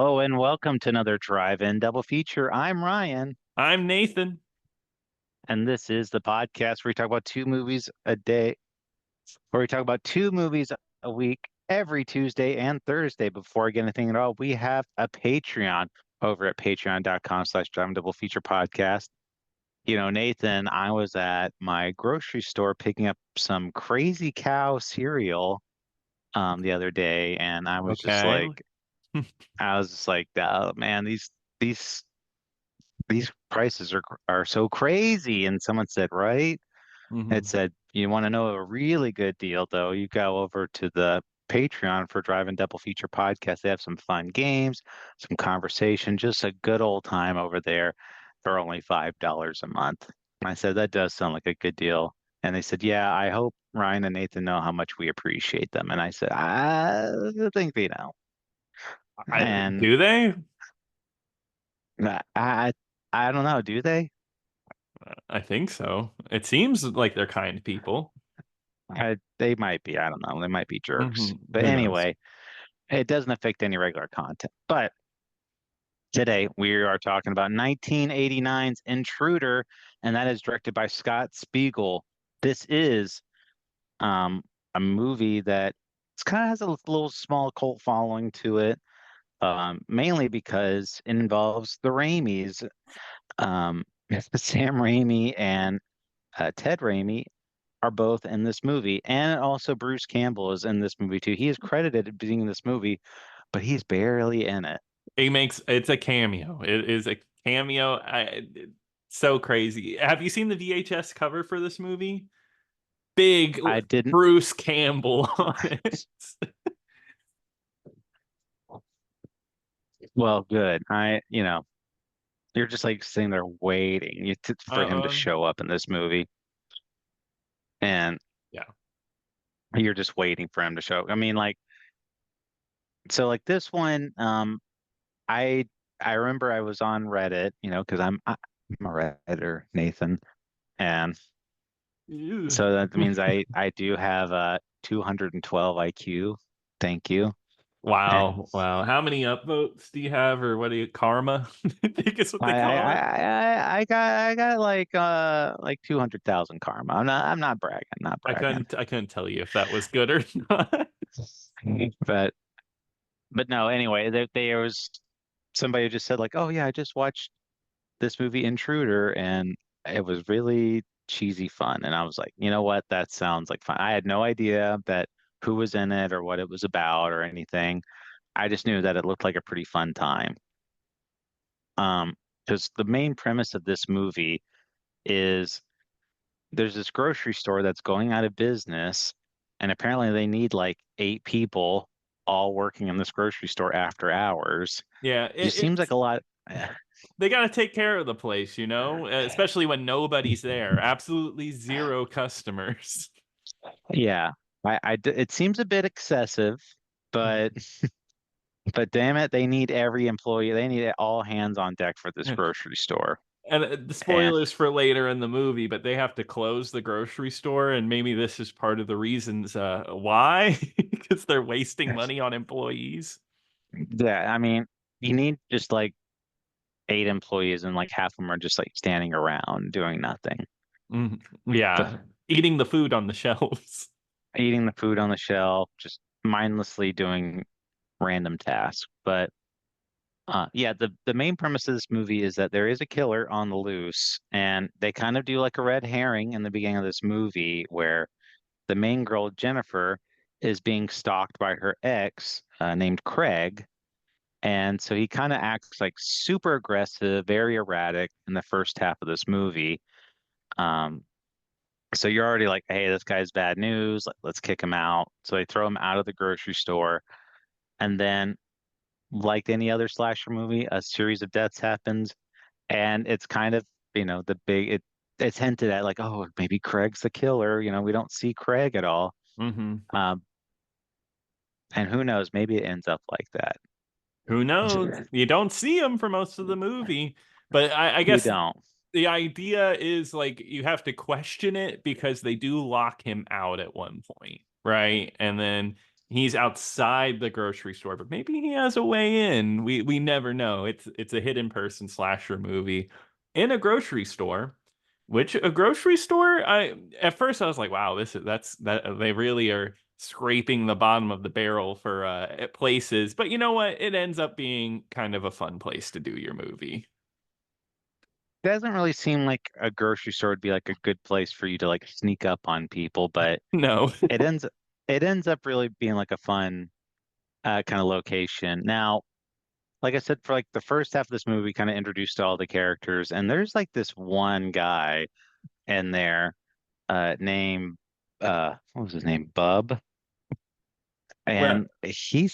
Hello and welcome to another Drive-In Double Feature. I'm Ryan, I'm Nathan. and this is the podcast where we talk about two movies a day, where we talk about two movies a week every Tuesday and Thursday. Before I get anything at all, we have a Patreon over at patreon.com/Drive-In Double Feature podcast. Nathan, I was at my grocery store picking up some Crazy Cow cereal the other day, and Okay. I was just like, oh man, these these prices are so crazy. And someone said, right? It hmm said, you want to know a really good deal, though, you go over to the Patreon for Drive-In Double Feature podcast. They have some fun games, some conversation, just a good old time over there for only $5 a month. And I said, that does sound like a good deal. And they said, yeah, I hope Ryan and Nathan know how much we appreciate them. And I said, I think they know. And Do they? I, I, I don't know, do they? I think so. It seems like they're kind people. They might be. I don't know. They might be jerks. But Who knows? anyway, it doesn't affect any regular content. But today we are talking about 1989's Intruder, and that is directed by Scott Spiegel. This is a movie that it's kind of has a little small cult following to it, mainly because it involves the Raimis, um, Sam Raimi and Ted Raimi are both in this movie, and also Bruce Campbell is in this movie too. He is credited as being in this movie, but he's barely in it. It's a cameo. It is a cameo. So crazy. Have you seen the VHS cover for this movie? Big I didn't. Bruce Campbell on it. Well, good. You're just like sitting there waiting for him to Uh, show up in this movie, and yeah. you're just waiting for him to show up. I mean, like, so like this one, I I remember I was on Reddit, because I'm a Redditor, Nathan, and Ew. so that means I do have a 212 IQ. Thank you. And Wow. Wow. How many upvotes do you have, or what do you, karma? I think is what they call it. I got like 200,000 karma. I'm not bragging, not bragging. I couldn't tell you if that was good or not. But no, anyway, there was somebody who just said like, "Oh yeah, I just watched this movie Intruder and it was really cheesy fun." And I was like, "You know what? That sounds like fun." I had no idea that who was in it or what it was about or anything. I just knew that it looked like a pretty fun time. Um, because the main premise of this movie is there's this grocery store that's going out of business, and apparently they need like 8 people all working in this grocery store after hours. Yeah, Just seems like it's a lot. they got to take care of the place, especially when nobody's there. Absolutely zero customers. Yeah, it seems a bit excessive, but damn it, they need every employee. They need all hands on deck for this grocery store. And the And spoilers for later in the movie, but they have to close the grocery store, and maybe this is part of the reasons why, because they're wasting money on employees. yeah, I mean, you need just like 8 employees, and like half of them are just like standing around doing nothing. Yeah, But eating the food on the shelves. eating the food on the shelf, just mindlessly doing random tasks. But yeah, the main premise of this movie is that there is a killer on the loose, and they kind of do like a red herring in the beginning of this movie where the main girl, Jennifer, is being stalked by her ex, named Craig. And so he kind of acts like super aggressive, very erratic in the first half of this movie. Um, so you're already like, hey, this guy's bad news. Like, let's kick him out. So they throw him out of the grocery store. And then, like any other slasher movie, a series of deaths happens. And it's kind of, the it's hinted at like, oh, maybe Craig's the killer. We don't see Craig at all. hmm Um, and who knows, maybe it ends up like that. Who knows? You don't see him for most of the movie, but I You guess don't. the idea is like you have to question it because they do lock him out at one point, right? And then He's outside the grocery store, but maybe he has a way in. We never know. It's a hidden person slasher movie in a grocery store. Which a grocery store, I at first I was like, wow, that's that they really are scraping the bottom of the barrel for places. But you know what? It ends up being kind of a fun place to do your movie. Doesn't really seem like a grocery store would be like a good place for you to like sneak up on people, but No. it ends it ends up really being like a fun kind of location. Now, like I said, for like the first half of this movie, kind of introduced all the characters, and there's like this one guy in there, named what was his name? Bub. Well, And he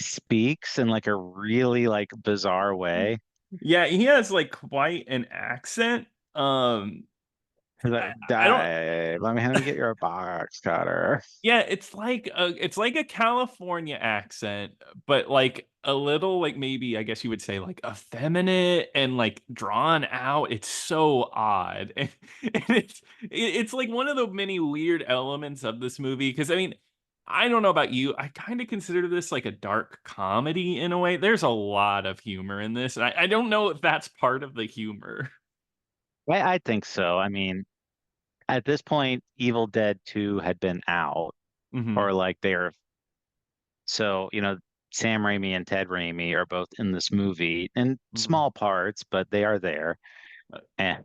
speaks in like a really like bizarre way. yeah, he has like quite an accent. He's I, like, I don't. "Die, let me get your box cutter." Yeah, it's like a California accent, but like a little like maybe I guess you would say like effeminate and like drawn out. It's so odd. And it's like one of the many weird elements of this movie because I mean, I don't know about you. I kind of consider this like a dark comedy in a way. There's a lot of humor in this, and I don't know if that's part of the humor. I think so. I mean, at this point, Evil Dead 2 had been out, or Hmm. like they're so, Sam Raimi and Ted Raimi are both in this movie in small parts, but they are there. Eh.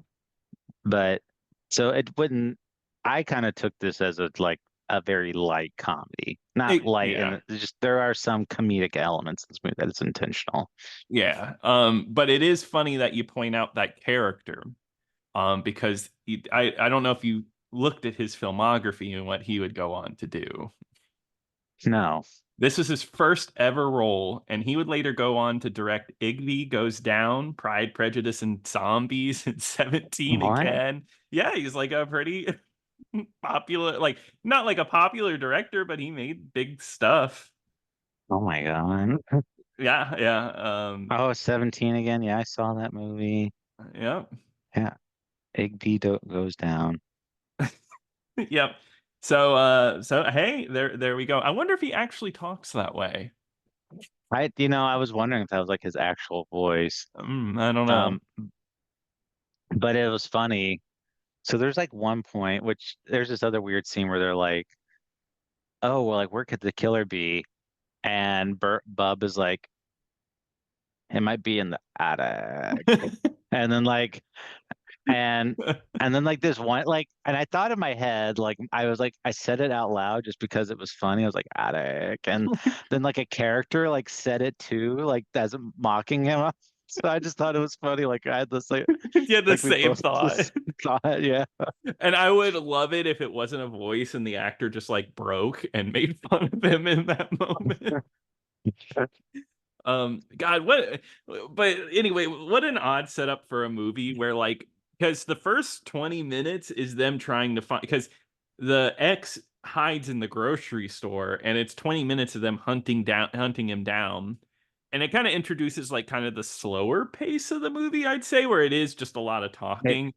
But so it wouldn't, I kind of took this as a very light comedy. Not light, Yeah. and just there are some comedic elements in this movie that is intentional. Yeah. But it is funny that you point out that character. Because I don't know if you looked at his filmography and what he would go on to do. No. This was his first ever role, and he would later go on to direct Igby Goes Down, Pride, Prejudice, and Zombies, and 17 What? again. Yeah, he's like a pretty popular, like not like a popular director, but he made big stuff. Oh my God. Yeah, yeah, Oh, 17 again. Yeah, I saw that movie. yeah, Yeah. Goes down. yep. So hey, there we go. I wonder if he actually talks that way. I was wondering if that was like his actual voice. I don't know. Um, but it was funny. So there's like one point, which there's this other weird scene where they're like, "Oh, well, like where could the killer be?" And Bub is like, "It might be in the attic." And then like, and and then like this one and I thought in my head like I was like I said it out loud just because it was funny. I was like attic, and then like a character like said it too, like as mocking him. So I just thought it was funny. Like I had this You had the like we same both thought. just thought, yeah. And I would love it if it wasn't a voice and the actor just like broke and made fun of him in that moment. God, what but anyway, what an odd setup for a movie where like because the first 20 minutes is them trying to find because the ex hides in the grocery store and it's 20 minutes of them hunting him down. And it kind of introduces like kind of the slower pace of the movie, I'd say, where it is just a lot of It, talking.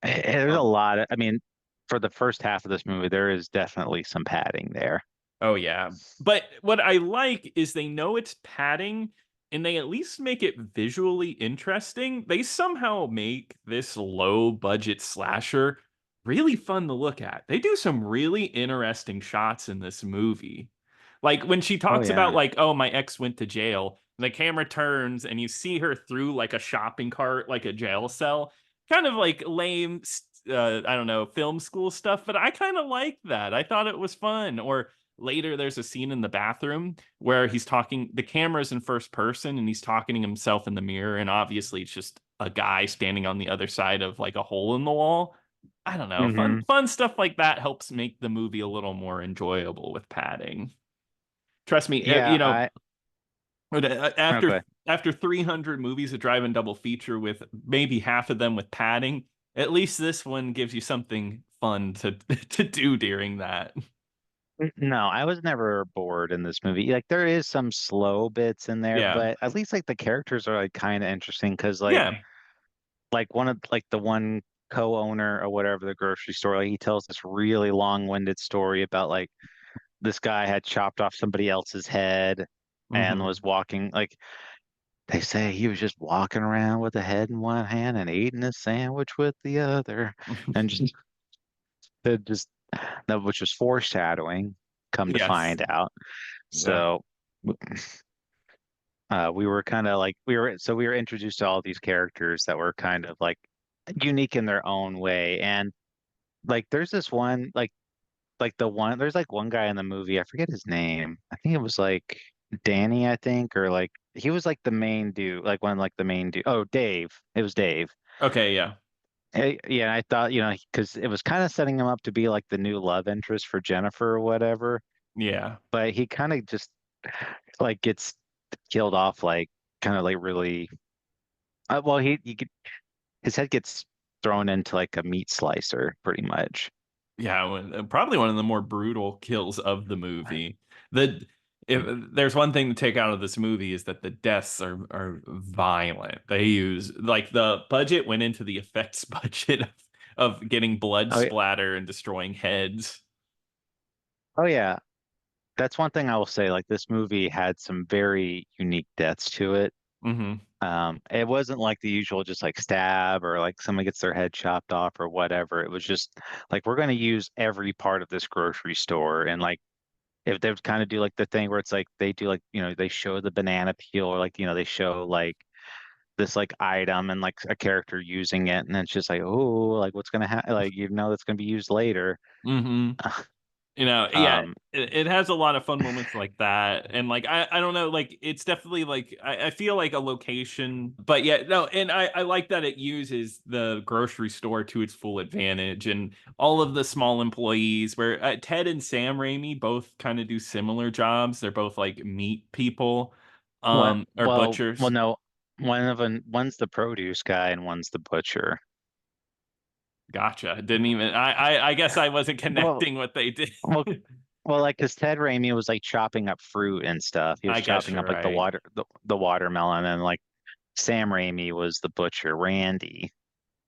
there's a Um, lot of, I mean, for the first half of this movie, there is definitely some padding there. Oh yeah. But what I like is they know it's padding and they at least make it visually interesting. They somehow make this low budget slasher really fun to look at. They do some really interesting shots in this movie. Like when she Oh talks about yeah. like, oh, my ex went to jail, the camera turns and you see her through like a shopping cart, like a jail cell. Kind of like lame I don't know, film school stuff, but I kind of like that. I thought it was fun. Or later there's a scene in the bathroom where he's talking the camera's in first person and he's talking to himself in the mirror and obviously it's just a guy standing on the other side of like a hole in the wall. I don't know, Hmm. fun stuff like that helps make the movie a little more enjoyable with padding. Trust me, Yeah, after okay. 300 movies a drive-in double feature with maybe half of them with padding, at least this one gives you something fun to to do during that. No, I was never bored in this movie. Like there is some slow bits in there, Yeah. but at least like the characters are like kind of interesting because Yeah. like one of like the one co-owner or whatever the grocery store, like he tells this really long-winded story about like this guy had chopped off somebody else's head and Hmm. was walking like they say he was just walking around with a head in one hand and eating a sandwich with the other, and just that just that which was foreshadowing. Come to Yes. find out, Yeah. so we were kind of like we were introduced to all these characters that were kind of like unique in their own way, and like there's this one like the one there's like one guy in the movie, I forget his name. I think it was like Danny, I think, or like he was like the main dude, like one like the main dude. Oh, Dave. It was Dave. Okay. Yeah. Yeah, I thought, because it was kind of setting him up to be like the new love interest for Jennifer or whatever, Yeah. but he kind of just like gets killed off like kind of like really well he could, his head gets thrown into like a meat slicer pretty much. Yeah, probably one of the more brutal kills of the movie. The if there's one thing to take out of this movie is that the deaths are violent. They use like the budget went into the effects budget of getting blood Oh, splatter and destroying heads. oh yeah. That's one thing I will say. Like this movie had some very unique deaths to it. Hmm. It wasn't like the usual, just like stab or like somebody gets their head chopped off or whatever. It was just like we're going to use every part of this grocery store, and like if they would kind of do like the thing where it's like they do like they show the banana peel or like they show like this like item and like a character using it, and then it's just like oh like what's gonna happen like that's gonna be used later. Hmm. Yeah, Um, it has a lot of fun moments like that. And like I don't know, like it's definitely like I feel like a location, but yeah, no, and I like that it uses the grocery store to its full advantage and all of the small employees where Ted and Sam Raimi both kind of do similar jobs. They're both like meat people, or well, butchers. no, one's the produce guy and one's the butcher. Gotcha. Didn't even I guess I wasn't Well, connecting what they did. well, well, like because Ted Raimi was like chopping up fruit and stuff. He was I guess chopping you're up like the right. the watermelon, and like Sam Raimi was the butcher, Randy.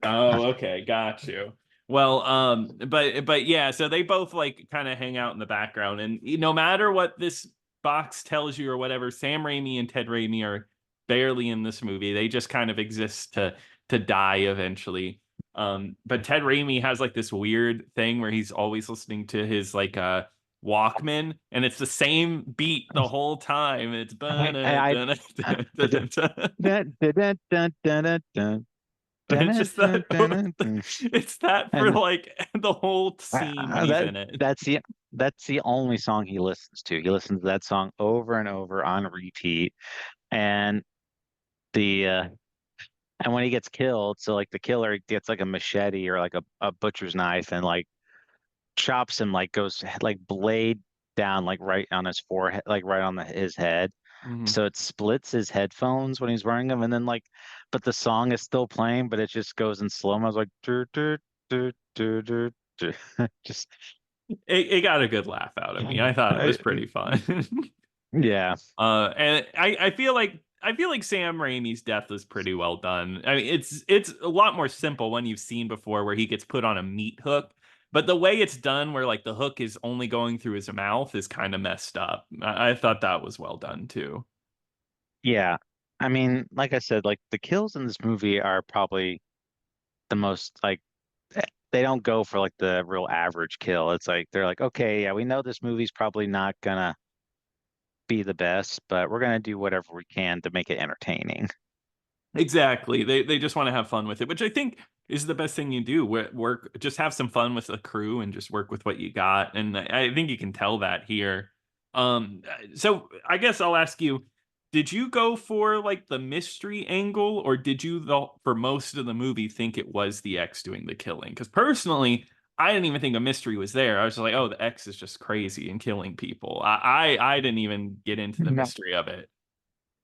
Oh, okay, got you. Well, but yeah, so they both like kind of hang out in the background, and no matter what this box tells you or whatever, Sam Raimi and Ted Raimi are barely in this movie. They just kind of exist to die eventually. But Ted Raimi has like this weird thing where he's always listening to his like Walkman, and it's the same beat the whole time. It's I it's just that and it's that for like the whole scene when he's that in it. that's the that's the only song he listens to. He listens to that song over and over on repeat, and the and when he gets killed, so like the killer gets like a machete or like a butcher's knife and like chops him, like goes like blade down like right on his forehead, like right on his head. Mhm. So it splits his headphones when he's wearing them, and then like, but the song is still playing, but it just goes in slow mo. I was like, dur, dur, dur, dur, dur, dur. Just It got a good laugh out of me. I thought it I, was pretty fun. yeah, And I feel like Sam Raimi's death is pretty well done. I mean, it's a lot more simple one you've seen before, where he gets put on a meat hook. But the way it's done, where like the hook is only going through his mouth, is kind of messed up. I thought that was well done too. yeah. I mean, like I said, like the kills in this movie are probably the most like they don't go for like the real average kill. It's like they're like, okay, yeah, we know this movie's probably not gonna be the best, but we're gonna do whatever we can to make it entertaining. Exactly. They just want to have fun with it, which I think is the best thing you do. Work, just have some fun with the crew and just work with what you got. And I think you can tell that here. So I guess I'll ask you, did you go for like the mystery angle, or did you for most of the movie think it was the X doing the killing? Because personally, I didn't even think a mystery was there. I was just like, oh, the X is just crazy and killing people. I didn't even get into the No. mystery of it.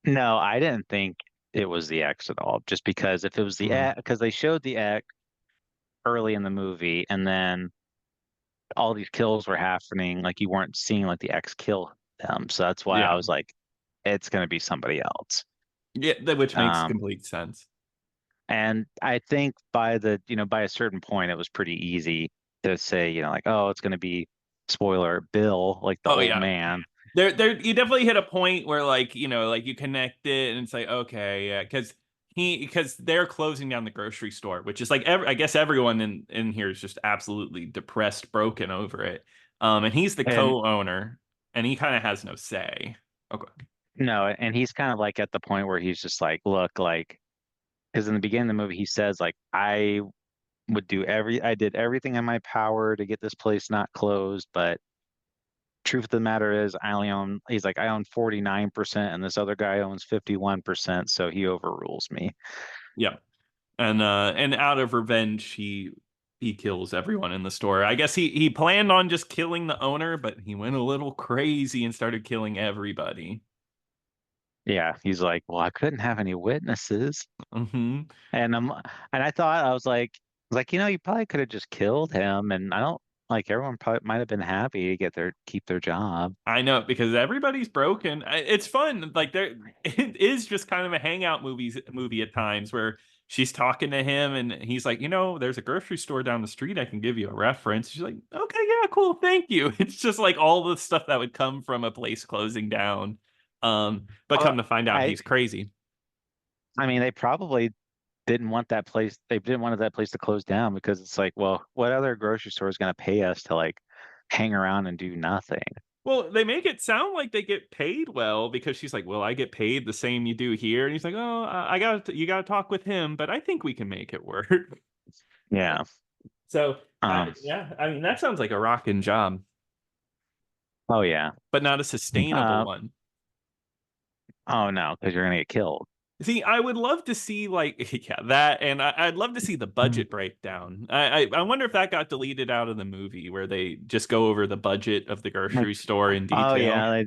No, I didn't think it was the X at all. Just because if it was the Mm, X, because they showed the X early in the movie, and then all these kills were happening, like you weren't seeing like the X kill them. So that's why I yeah. was like, it's gonna be somebody else. Yeah, which makes Um, complete sense. and I think by by a certain point, it was pretty easy to say, like, oh, it's gonna be. spoiler, Bill, like the Oh old yeah. man. There you definitely hit a point where like, like you connect it and it's like, okay, yeah, because they're closing down the grocery store, which is like I guess everyone in here is just absolutely depressed, broken over it. And he's the And co-owner and he kind of has no say. Okay. no, and he's kind of like at the point where he's just like, look, like, because in the beginning of the movie, he says, like, I did everything in my power to get this place not closed, but truth of the matter is he's like, I own 49% and this other guy owns 51%, so he overrules me. Yeah. And out of revenge he kills everyone in the store. I guess he planned on just killing the owner, but he went a little crazy and started killing everybody. Yeah, he's like, well, I couldn't have any witnesses. Hmm. And I thought you probably could have just killed him, and I don't like everyone probably might have been happy to keep their job. I know because everybody's broken. It's fun. Like there, it is just kind of a hangout movie at times where she's talking to him and he's like, there's a grocery store down the street. I can give you a reference. She's like, okay, yeah, cool, thank you. It's just like all the stuff that would come from a place closing down. But Well, come to find out, I he's crazy. I mean, they probably didn't want that place. They didn't want that place to close down because it's like, well, what other grocery store is going to pay us to like hang around and do nothing? Well, they make it sound like they get paid well because she's like, "Well, I get paid the same you do here," and he's like, "Oh, you got to talk with him, but I think we can make it work." Yeah. So, Um. yeah, I mean, that sounds like a rocking job, Oh yeah. but not a sustainable Uh. one. Oh no, because you're gonna get killed. See, I would love to see like yeah that, and I'd love to see the budget breakdown. I wonder if that got deleted out of the movie where they just go over the budget of the Like, grocery store in oh detail. yeah,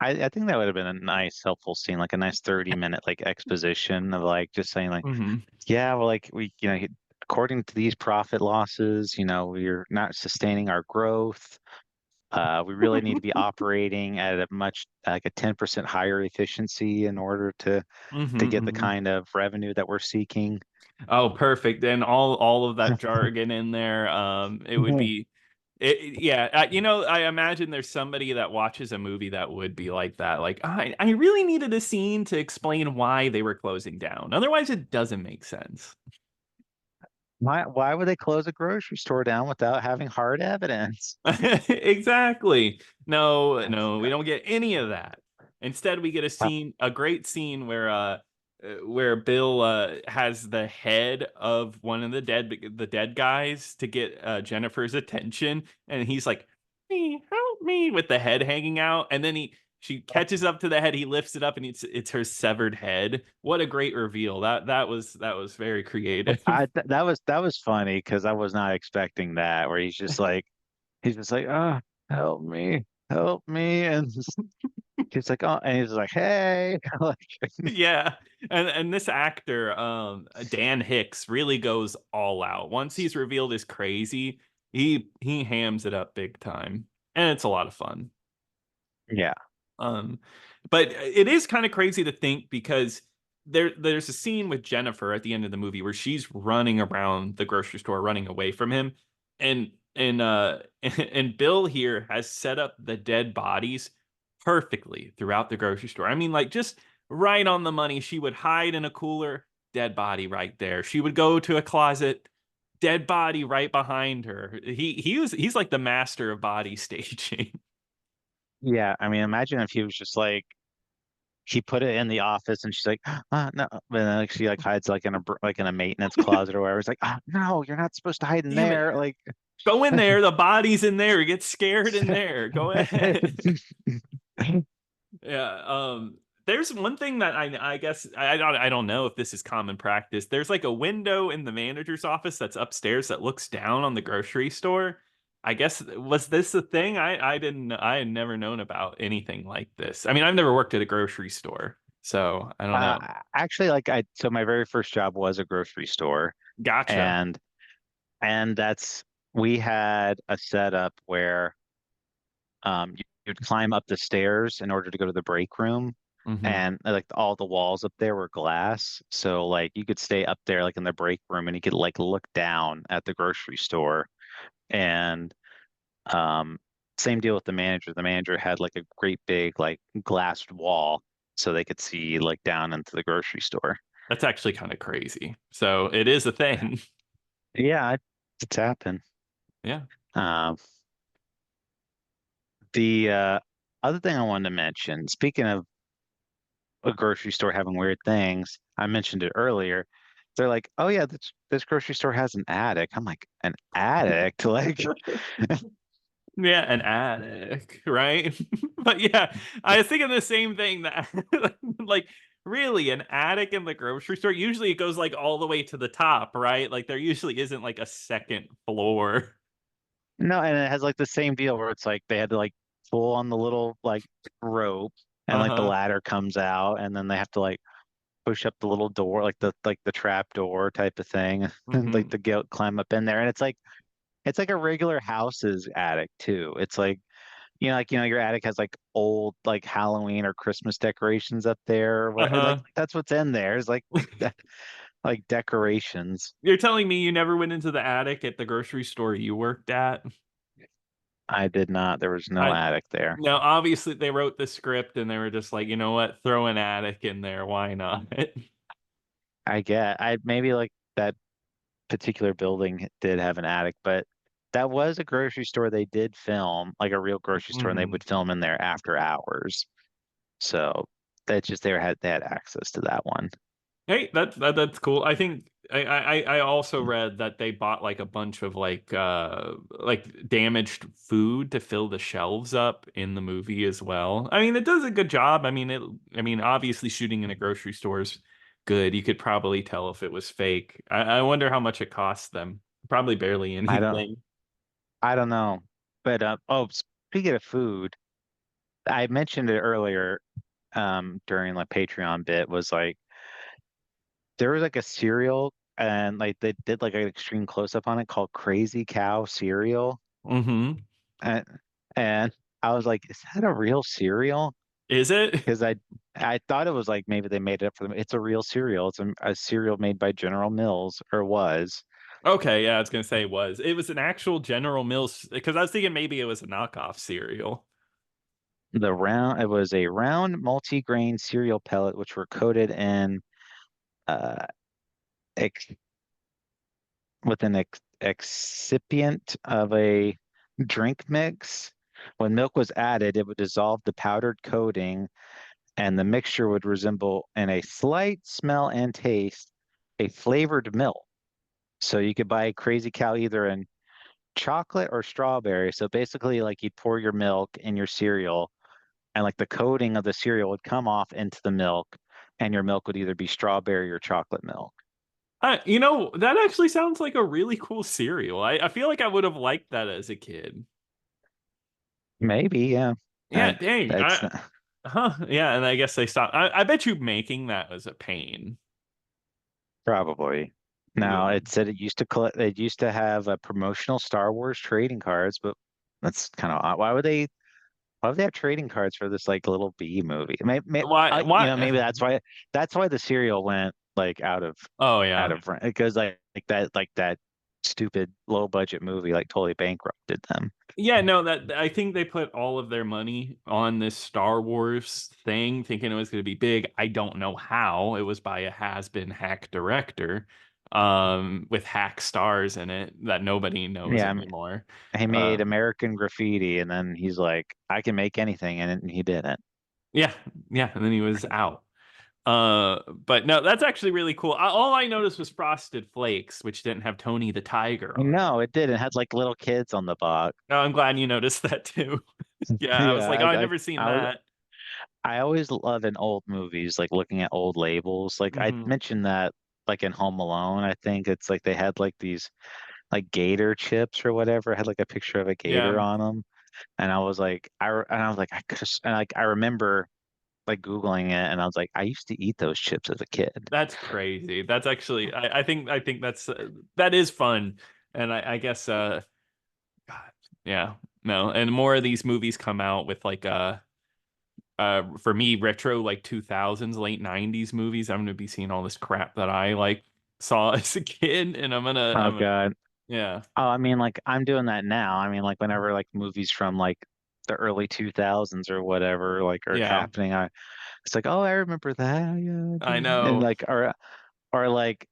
I think that would have been a nice, helpful scene, like a nice 30-minute like exposition of like just saying like, Hmm. yeah, well, like according to these profit losses, we're not sustaining our growth. We really need to be operating at a much like a 10% higher efficiency in order Hmm. to get the Hmm. kind of revenue that we're seeking. Oh, perfect. And all of that jargon in there. It would Mhm. be, yeah. I imagine there's somebody that watches a movie that would be like that. Like, I really needed a scene to explain why they were closing down. Otherwise, it doesn't make sense. Why would they close a grocery store down without having hard evidence? Exactly. No, no, we don't get any of that. Instead, we get Uh, a great scene where Bill has the head of one of the dead guys to get Jennifer's attention, and he's like, "Me, help me," with the head hanging out, and then she catches up to the head, he lifts it up, and it's her severed head. What a great reveal! That was very creative. that was funny because I was not expecting that, where he's just like, oh, help me, and he's like, oh, and he's like, hey, like, Yeah. And this actor, Dan Hicks, really goes all out. Once he's revealed as crazy, he hams it up big time. And it's a lot of fun. yeah, Um, but it is kind of crazy to think because there's a scene with Jennifer at the end of the movie where she's running around the grocery store, running away from him, and and Bill here has set up the dead bodies perfectly throughout the grocery store. I mean, like just right on the money. She would hide in a cooler, dead body right there. She would go to a closet, dead body right behind her. He's like the master of body staging. yeah. I mean, imagine if he was just like he put it in the office, and she's like, no, but then like she like hides like in a maintenance closet or whatever. It's like, no, you're not supposed to hide in Damn it. there, like. Go in there. The body's in there. Get scared in there. Go ahead. Yeah. There's one thing that I guess I don't know if this is common practice. There's like a window in the manager's office that's upstairs that looks down on the grocery store. I guess was this a thing? I had never known about anything like this. I mean, I've never worked at a grocery store, so I don't know. Actually, so my very first job was a grocery store, Gotcha. and we had a setup where you'd climb up the stairs in order to go to the break room, Hmm. and like all the walls up there were glass, so like you could stay up there like in the break room, and you could like look down at the grocery store, and um same deal with the manager. The manager had like a great big like glassed wall so they could see like down into the grocery store. That's actually kind of crazy. So it is a thing. Yeah, it's happened. Yeah. Um, the other thing I wanted to mention, speaking of a grocery store having weird things, I mentioned it earlier. They're like, "Oh yeah, this grocery store has an attic." I'm like, "An attic?" Like, Yeah, an attic, right? But yeah, I was thinking the same thing that like really an attic in the grocery store. Usually it goes like all the way to the top, right? Like there usually isn't like a second floor. no, and it has like the same deal where it's like they had to like pull on the little like rope and like the Uh-huh. ladder comes out and then they have to like push up the little door, like the trap door type of thing, and like Hmm. to get climb up in there. And it's like a regular house's attic too. It's like your attic has like old like Halloween or Christmas decorations up there or what like Uh-huh. that's what's in there. It's like like decorations. You're telling me you never went into the attic at the grocery store you worked at? I did not. There was no I attic there. Now obviously they wrote the script and they were just like, you know what, throw an attic in there, why not? I maybe like that particular building did have an attic, but that was a grocery store they did film, like a real grocery store, and they Mhm. would film in there after hours. So that's just they had access to that one. Hey, that's cool. I think I also read that they bought like a bunch of like damaged food to fill the shelves up in the movie as well. I mean, it does a good job. I mean, obviously shooting in a grocery store is good. You could probably tell if it was fake. I wonder how much it cost them. Probably barely I don't anything. I don't know. But oh, speaking of food, I mentioned it earlier during like Patreon bit was like there was like a cereal and like they did like an extreme close up on it called Crazy Cow cereal. Hmm. And and I was like, is that a real cereal? Is it? Because I thought it was like maybe they made it up for them. It's a real cereal. It's a cereal made by General Mills or was. Okay, yeah, I was gonna say it was. It was an actual General Mills because I was thinking maybe it was a knockoff cereal. It was a round multi-grain cereal pellet which were coated in uh ex, with an excipient of a drink mix. When milk was added, it would dissolve the powdered coating and the mixture would resemble in a slight smell and taste a flavored milk. So you could buy Crazy Cow either in chocolate or strawberry. So basically, like you'd pour your milk in your cereal, and like the coating of the cereal would come off into the milk, and your milk would either be strawberry or chocolate milk. You know, that actually sounds like a really cool cereal. I feel like I would have liked that as a kid. Maybe, yeah. Yeah, Uh, dang. that's not, Yeah, and I guess they stopped. I bet you making that was a pain. probably. Now Yeah. it said it used to collect. It used to have a promotional Star Wars trading cards, but that's kind of odd. Why would they have trading cards for this like little B movie? Why Maybe why that's why the serial went like Oh out yeah. of rent because like that stupid low budget movie like totally bankrupted them. Yeah, no, that I think they put all of their money on this Star Wars thing, thinking it was going to be big. I don't know how. It was by a has-been hack director, with hack stars in it that nobody knows Yeah, anymore. he made Uh, American Graffiti, and then he's like, I can make anything, and he didn't. yeah, yeah, and then he was out. But no, that's actually really cool. All I noticed was Frosted Flakes, which didn't have Tony the Tiger on it. No, it didn't. It had like little kids on the box. No, I'm glad you noticed that too. Yeah, I was Yeah, like, oh, I've never seen I was that. I always love in old movies, like looking at old labels. Like I Hmm. mentioned that like in Home Alone, I think it's like they had like these like gator chips or whatever. It had like a picture of a gator Yeah. on them. And I was like, I could and like I remember like Googling it and I was like, I used to eat those chips as a kid. That's crazy. That's actually I think that is fun. And I guess God, yeah. No, and more of these movies come out with like for me retro like 2000s late 90s movies. I'm going to be seeing all this crap that I like saw as a kid and Oh God. Yeah. Oh, I mean, like I'm doing that now. I mean, like whenever like movies from like the early 2000s or whatever like are Yeah. happening, it's like, oh, I remember that. I Yeah. And know. like or like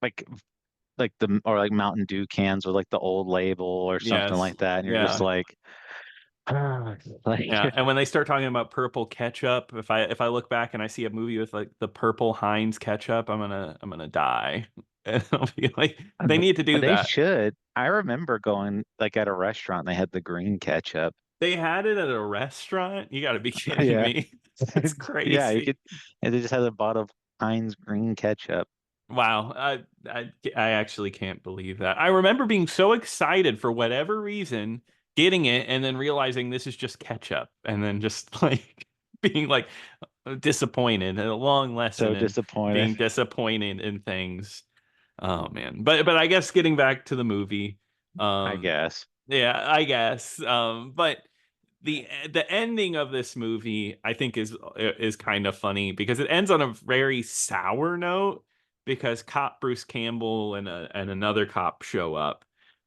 or like Mountain Dew cans with like the old label or something Yes. like that. And you're just Yeah. like, like Yeah, and when they start talking about purple ketchup, if I look back and I see a movie with like the purple Heinz ketchup, I'm gonna die. And I'll be like, they need to do they that. should. I remember going like at a restaurant, they had the green ketchup. They had it at a restaurant? You got to be kidding Yeah. me. That's Yeah, you crazy. could, and they just had a bottle of Heinz green ketchup. Wow, I actually can't believe that. I remember being so excited for whatever reason, getting it, and then realizing this is just ketchup, and then just like being like disappointed, and a long lesson So in disappointed, being disappointed in things. Oh man. But I guess getting back to the movie, I um, guess. yeah, I guess. But the ending of this movie, I think, is kind of funny because it ends on a very sour note because cop Bruce Campbell and another cop show up.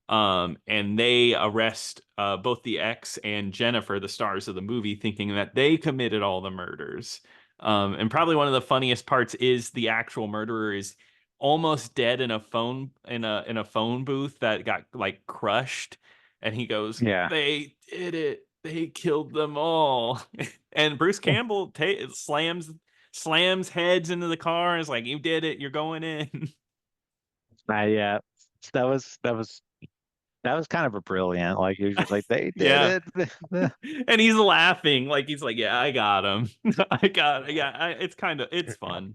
And they arrest both the ex and Jennifer, the stars of the movie, thinking that they committed all the murders. And probably one of the funniest parts is the actual murderer is almost dead in a phone booth that got like crushed, and he goes, Yeah. they did it, they killed them all. And Bruce Campbell slams heads into the car and is like, you did it, you're going in. Yeah. That was that was that was kind of a brilliant. Like he was just like they did Yeah. it. And he's laughing like he's like, yeah, I got him. It's fun.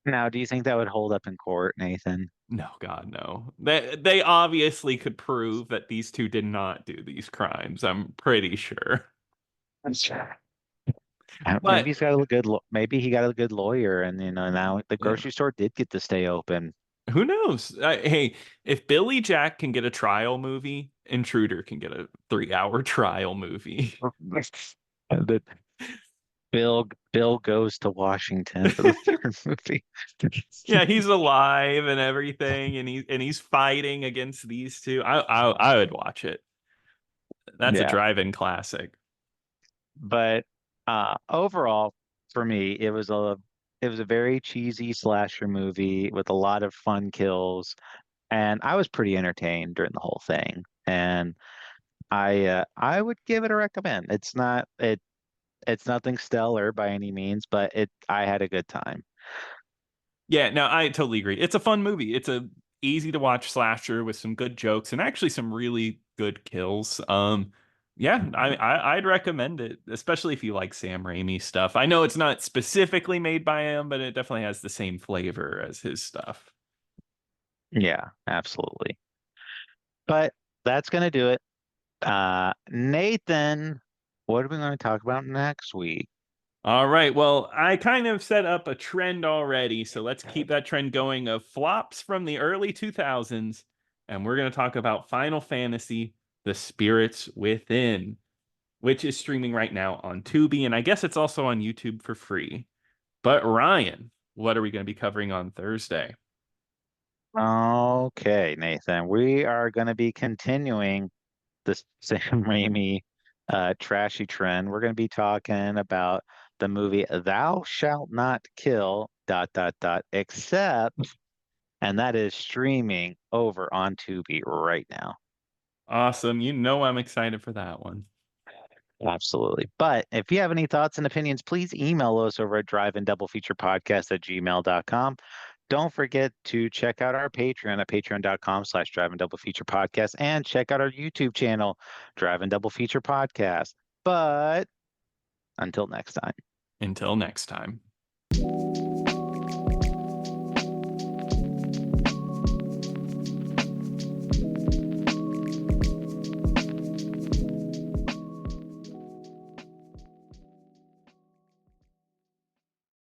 Now, do you think that would hold up in court, Nathan? No, God, no. They obviously could prove that these two did not do these crimes. I'm pretty sure. Maybe But he's got a good. Maybe he got a good lawyer, and now the yeah, grocery store did get to stay open. who knows? Hey, if Billy Jack can get a trial movie, Intruder can get a 3-hour trial movie. That Bill goes to Washington for the third movie. Yeah, he's alive and everything, and he's fighting against these two. I would watch it. That's a Yeah, drive-in classic. but overall, for me, it was a very cheesy slasher movie with a lot of fun kills, and I was pretty entertained during the whole thing. And I would give it a recommend. It's nothing stellar by any means, but it I had a good time. Yeah, no, I totally agree. It's a fun movie. It's a easy to watch slasher with some good jokes and actually some really good kills. Yeah, I'd recommend it, especially if you like Sam Raimi stuff. I know it's not specifically made by him, but it definitely has the same flavor as his stuff. Yeah, absolutely. But that's gonna do it. Nathan, what are we going to talk about next week? All right. Well, I kind of set up a trend already, so let's keep that trend going of flops from the early 2000s, and we're going to talk about Final Fantasy: The Spirits Within, which is streaming right now on Tubi, and I guess it's also on YouTube for free. But Ryan, what are we going to be covering on Thursday? Okay, Nathan, we are going to be continuing this Sam Raimi trashy trend. We're going to be talking about the movie Thou Shalt Not Kill except, and that is streaming over on Tubi right now. Awesome. You know I'm excited for that one. Absolutely. But if you have any thoughts and opinions, please email us over at driveanddoubleFeaturePodcast@gmail.com. Don't forget to check out our Patreon at patreon.com/driveanddoubleFeaturePodcast and check out our YouTube channel, Drive and Double Feature Podcast. But until next time. Until next time.